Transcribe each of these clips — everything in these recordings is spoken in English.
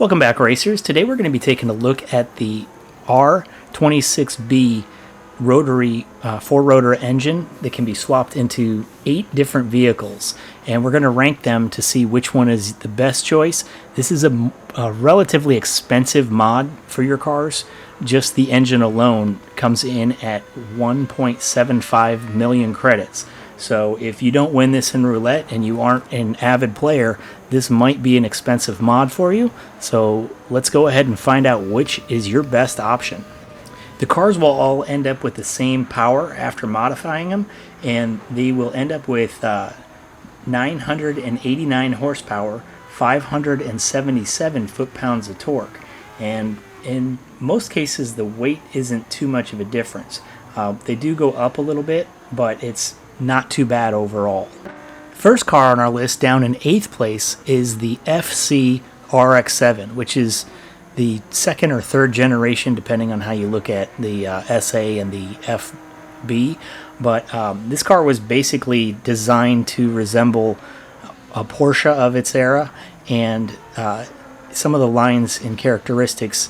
Welcome back, racers. Today we're going to be taking a look at the R26B rotary four-rotor engine that can be swapped into 8 different vehicles, and we're going to rank them to see which one is the best choice. This is a relatively expensive mod for your cars. Just the engine alone comes in at 1.75 million credits. So if you don't win this in roulette and you aren't an avid player, this might be an expensive mod for you. So let's go ahead and find out which is your best option. The cars will all end up with the same power after modifying them, and they will end up with 989 horsepower, 577 foot-pounds of torque. And in most cases, the weight isn't too much of a difference. They do go up a little bit, but it's not too bad overall. First car on our list, down in 8th place, is the FC RX-7, which is the second or third generation, depending on how you look at the SA and the FB. But this car was basically designed to resemble a Porsche of its era, and some of the lines and characteristics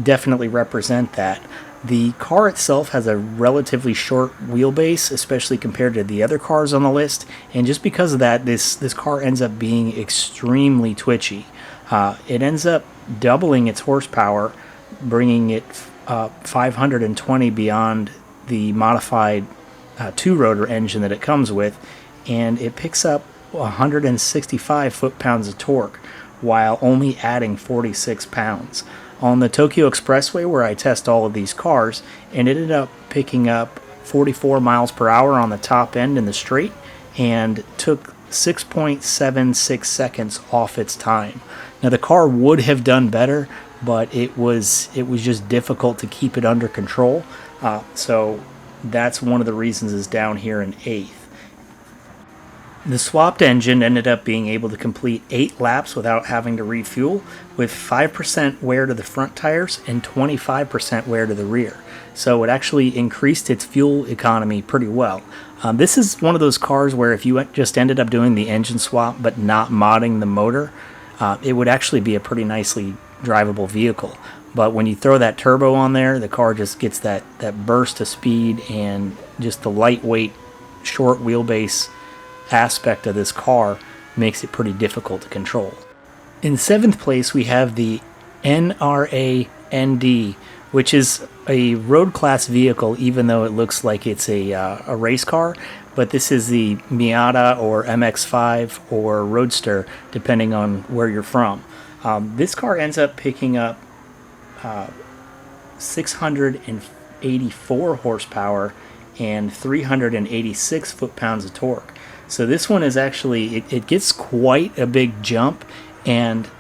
definitely represent that. The car itself has a relatively short wheelbase, especially compared to the other cars on the list, and just because of that, this car ends up being extremely twitchy. It ends up doubling its horsepower, bringing it 520 beyond the modified two-rotor engine that it comes with, and it picks up 165 foot-pounds of torque while only adding 46 pounds. On the Tokyo Expressway, where I test all of these cars, it ended up picking up 44 miles per hour on the top end in the straight and took 6.76 seconds off its time. Now the car would have done better, but it was just difficult to keep it under control. So that's one of the reasons it's down here in 8th. The swapped engine ended up being able to complete 8 laps without having to refuel, with 5% wear to the front tires and 25% wear to the rear. So it actually increased its fuel economy pretty well. This is one of those cars where if you just ended up doing the engine swap but not modding the motor, it would actually be a pretty nicely drivable vehicle. But when you throw that turbo on there, the car just gets that burst of speed, and just the lightweight, short wheelbase aspect of this car makes it pretty difficult to control. In 7th place, we have the NRA ND, which is a road class vehicle, even though it looks like it's a race car. But this is the Miata or MX-5 or Roadster, depending on where you're from. This car ends up picking up 684 horsepower and 386 foot-pounds of torque. So this one is actually, it gets quite a big jump, and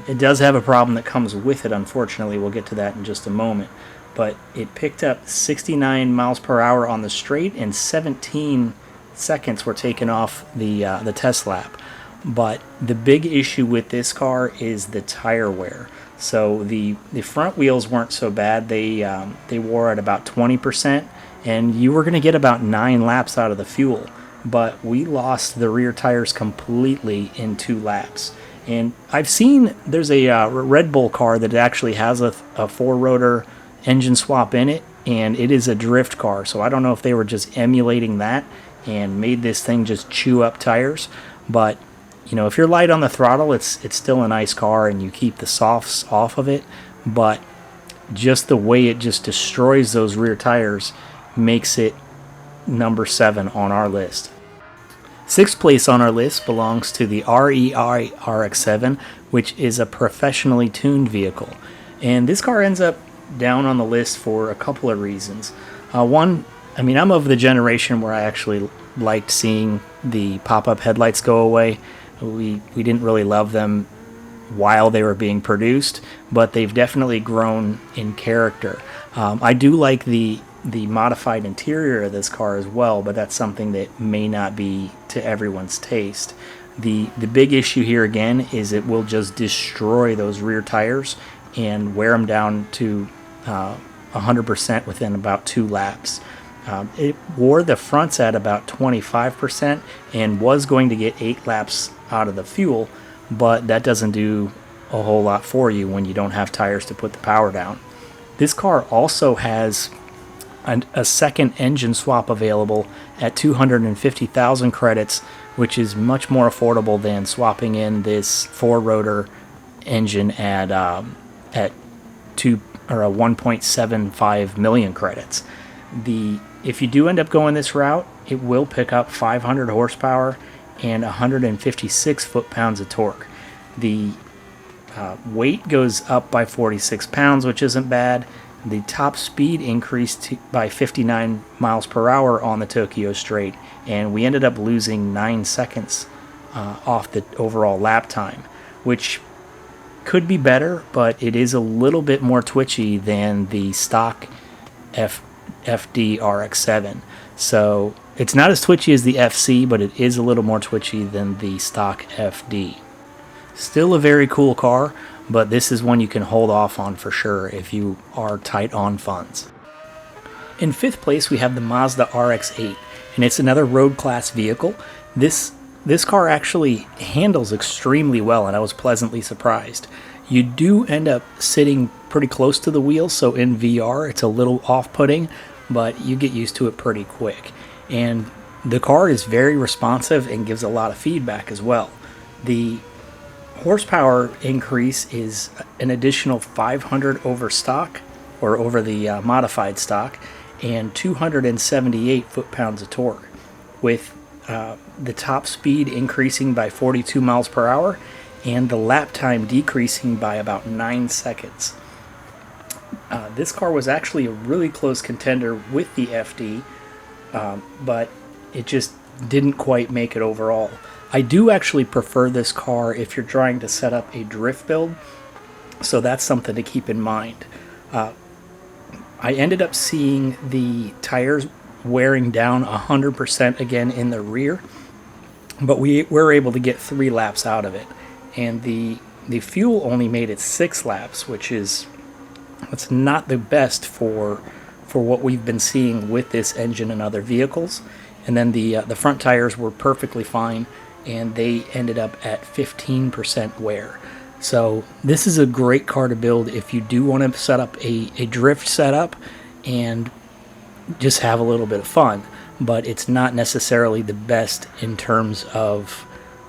it does have a problem that comes with it, unfortunately. We'll get to that in just a moment. But it picked up 69 miles per hour on the straight, and 17 seconds were taken off the test lap. But the big issue with this car is the tire wear. So the front wheels weren't so bad. They wore at about 20%, and you were going to get about 9 laps out of the fuel. But we lost the rear tires completely in 2 laps. And I've seen there's a Red Bull car that actually has a 4-rotor engine swap in it, and it is a drift car. So I don't know if they were just emulating that and made this thing just chew up tires. But you know, if you're light on the throttle, it's still a nice car, and you keep the softs off of it. But just the way it just destroys those rear tires makes it number 7 on our list. 6th place on our list belongs to the RE RX-7, which is a professionally tuned vehicle. And this car ends up down on the list for a couple of reasons. One, I mean, I'm of the generation where I actually liked seeing the pop-up headlights go away. We didn't really love them while they were being produced, but they've definitely grown in character. I do like the modified interior of this car as well, but that's something that may not be to everyone's taste. The big issue here again is it will just destroy those rear tires and wear them down to 100% within about 2 laps. It wore the fronts at about 25% and was going to get 8 laps out of the fuel, but that doesn't do a whole lot for you when you don't have tires to put the power down. This car also has a second engine swap available at 250,000 credits, which is much more affordable than swapping in this 4-rotor engine at 1.75 million credits. If you do end up going this route, it will pick up 500 horsepower and 156 foot-pounds of torque. The weight goes up by 46 pounds, which isn't bad. The top speed increased by 59 miles per hour on the Tokyo Straight, and we ended up losing 9 seconds off the overall lap time, which could be better, but it is a little bit more twitchy than the stock FD RX-7. So it's not as twitchy as the FC, but it is a little more twitchy than the stock FD. Still a very cool car, but this is one you can hold off on for sure if you are tight on funds. In 5th place, we have the Mazda RX-8, and it's another road class vehicle. This car actually handles extremely well, and I was pleasantly surprised. You do end up sitting pretty close to the wheel, so in VR it's a little off-putting, but you get used to it pretty quick. And the car is very responsive and gives a lot of feedback as well. The horsepower increase is an additional 500 over stock, or over the modified stock, and 278 foot-pounds of torque, with the top speed increasing by 42 miles per hour and the lap time decreasing by about 9 seconds. This car was actually a really close contender with the FD, but it just didn't quite make it overall. I do actually prefer this car if you're trying to set up a drift build, so that's something to keep in mind. I ended up seeing the tires wearing down 100% again in the rear, but we were able to get 3 laps out of it, and the fuel only made it 6 laps, which is that's not the best for what we've been seeing with this engine and other vehicles. And then the front tires were perfectly fine, and they ended up at 15% wear. So this is a great car to build if you do want to set up a drift setup and just have a little bit of fun, but it's not necessarily the best in terms of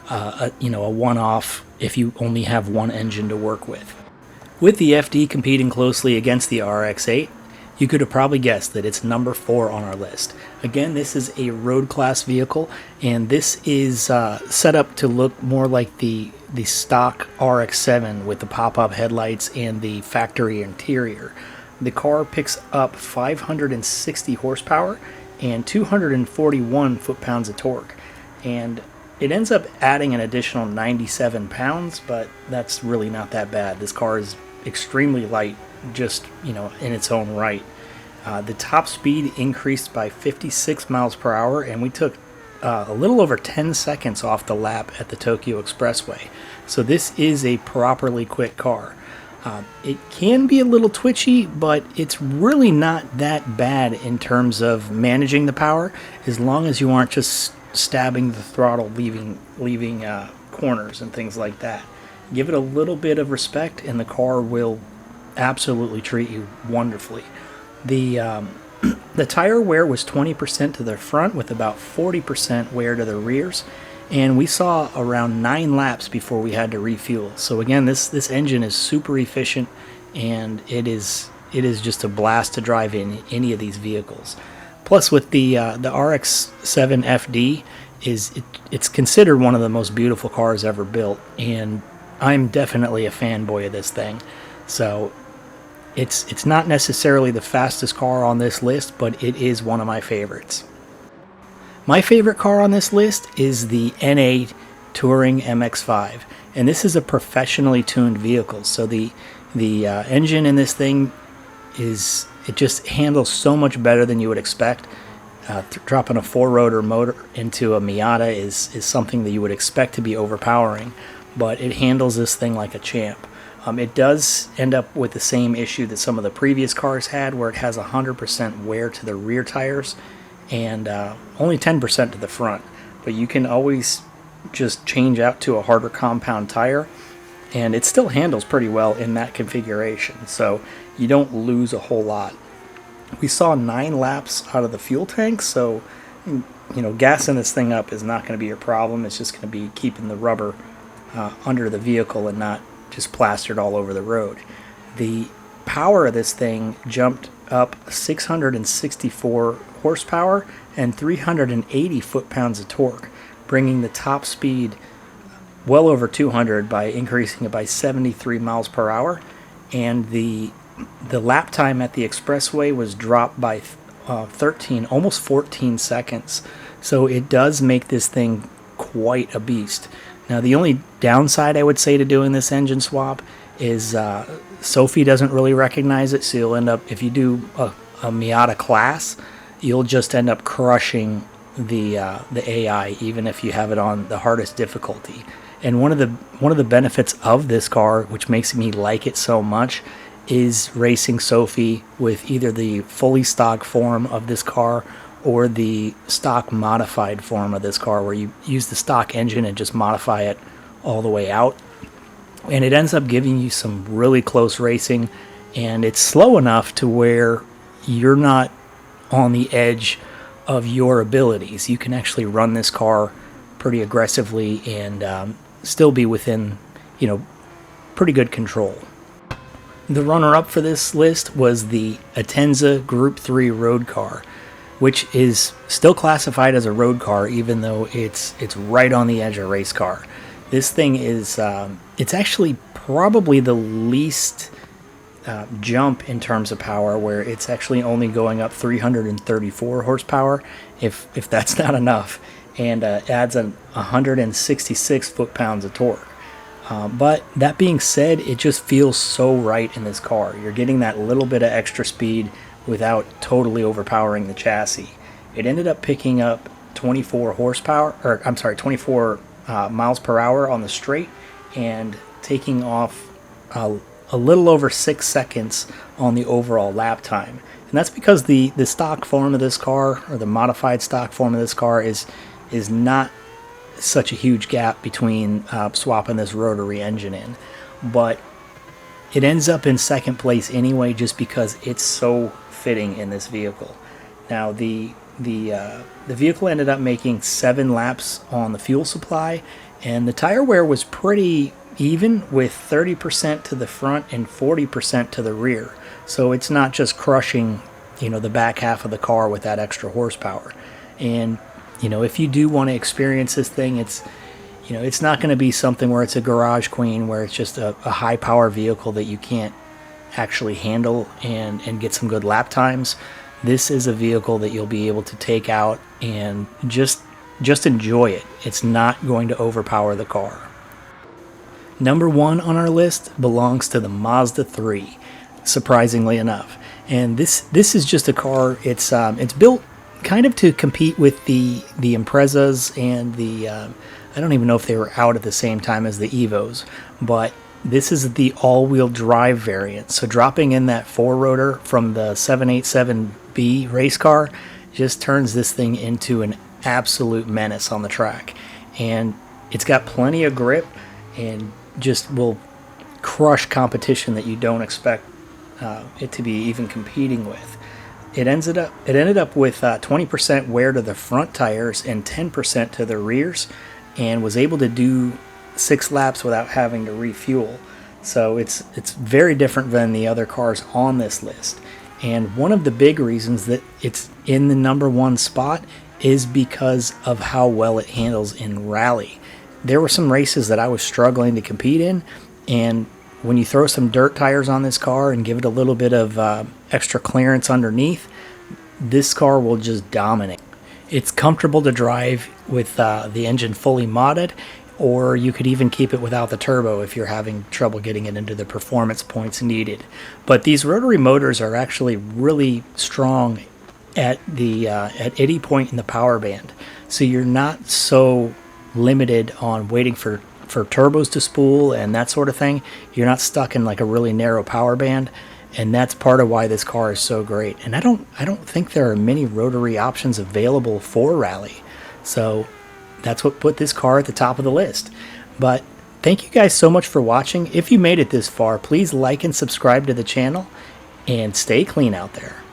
a one-off if you only have one engine to work with. With the FD competing closely against the RX-8, you could have probably guessed that it's number 4 on our list. Again, this is a road class vehicle, and this is set up to look more like the stock RX-7 with the pop-up headlights and the factory interior. The car picks up 560 horsepower and 241 foot-pounds of torque, and it ends up adding an additional 97 pounds, but that's really not that bad. This car is extremely light, just in its own right. The top speed increased by 56 miles per hour, and we took a little over 10 seconds off the lap at the Tokyo Expressway. So this is a properly quick car. It can be a little twitchy, but it's really not that bad in terms of managing the power, as long as you aren't just stabbing the throttle, leaving corners and things like that. Give it a little bit of respect, and the car will absolutely treat you wonderfully. The tire wear was 20% to the front, with about 40% wear to the rears, and we saw around 9 laps before we had to refuel. So again, this engine is super efficient, and it is just a blast to drive in any of these vehicles. Plus, with the RX-7 FD, it's considered one of the most beautiful cars ever built, and I'm definitely a fanboy of this thing. So it's not necessarily the fastest car on this list, but it is one of my favorites. My favorite car on this list is the NA Touring MX-5, and this is a professionally tuned vehicle. So the engine in this thing it just handles so much better than you would expect. Dropping a 4-rotor motor into a Miata is something that you would expect to be overpowering, but it handles this thing like a champ. It does end up with the same issue that some of the previous cars had, where it has 100% wear to the rear tires and only 10% to the front. But you can always just change out to a harder compound tire, and it still handles pretty well in that configuration, so you don't lose a whole lot. We saw 9 laps out of the fuel tank, so gassing this thing up is not going to be your problem. It's just going to be keeping the rubber under the vehicle and not just plastered all over the road. The power of this thing jumped up 664 horsepower and 380 foot-pounds of torque, bringing the top speed well over 200 by increasing it by 73 miles per hour, and the lap time at the expressway was dropped by 13, almost 14 seconds. So it does make this thing quite a beast. Now, the only downside I would say to doing this engine swap is Sophie doesn't really recognize it, so you'll end up, if you do a Miata class, you'll just end up crushing the AI, even if you have it on the hardest difficulty. And one of the benefits of this car, which makes me like it so much, is racing Sophie with either the fully stock form of this car or the stock modified form of this car, where you use the stock engine and just modify it all the way out. And it ends up giving you some really close racing, and it's slow enough to where you're not on the edge of your abilities. You can actually run this car pretty aggressively and still be within, pretty good control. The runner-up for this list was the Atenza Group 3 road car, which is still classified as a road car, even though it's right on the edge of race car. This thing is, it's actually probably the least jump in terms of power, where it's actually only going up 334 horsepower, if that's not enough, and adds 166 foot-pounds of torque. But that being said, it just feels so right in this car. You're getting that little bit of extra speed without totally overpowering the chassis. It ended up picking up 24 miles per hour on the straight, and taking off a little over 6 seconds on the overall lap time. And that's because the stock form of this car, or the modified stock form of this car, is not such a huge gap between swapping this rotary engine in. But it ends up in second place anyway, just because it's so fitting in this vehicle. Now, the vehicle ended up making 7 laps on the fuel supply, and the tire wear was pretty even, with 30% to the front and 40% to the rear. So it's not just crushing, the back half of the car with that extra horsepower. And if you do want to experience this thing, it's not going to be something where it's a garage queen, where it's just a high power vehicle that you can't actually handle and get some good lap times. This is a vehicle that you'll be able to take out and just enjoy it. It's not going to overpower the car. Number 1 on our list belongs to the Mazda 3, surprisingly enough. And this is just a car, it's built kind of to compete with the Imprezas and the, I don't even know if they were out at the same time as the Evos, but this is the all-wheel drive variant. So dropping in that 4-rotor from the 787B race car just turns this thing into an absolute menace on the track. And it's got plenty of grip and just will crush competition that you don't expect it to be even competing with. It ended up with 20% wear to the front tires and 10% to the rears, and was able to do 6 laps without having to refuel. So it's very different than the other cars on this list. And one of the big reasons that it's in the number 1 spot is because of how well it handles in rally. There were some races that I was struggling to compete in, and when you throw some dirt tires on this car and give it a little bit of extra clearance underneath, this car will just dominate. It's comfortable to drive with the engine fully modded, or you could even keep it without the turbo if you're having trouble getting it into the performance points needed. But these rotary motors are actually really strong at any point in the power band, so you're not so limited on waiting for turbos to spool and that sort of thing. You're not stuck in like a really narrow power band, and that's part of why this car is so great. And I don't think there are many rotary options available for rally, so that's what put this car at the top of the list. But thank you guys so much for watching. If you made it this far, please like and subscribe to the channel, and stay clean out there.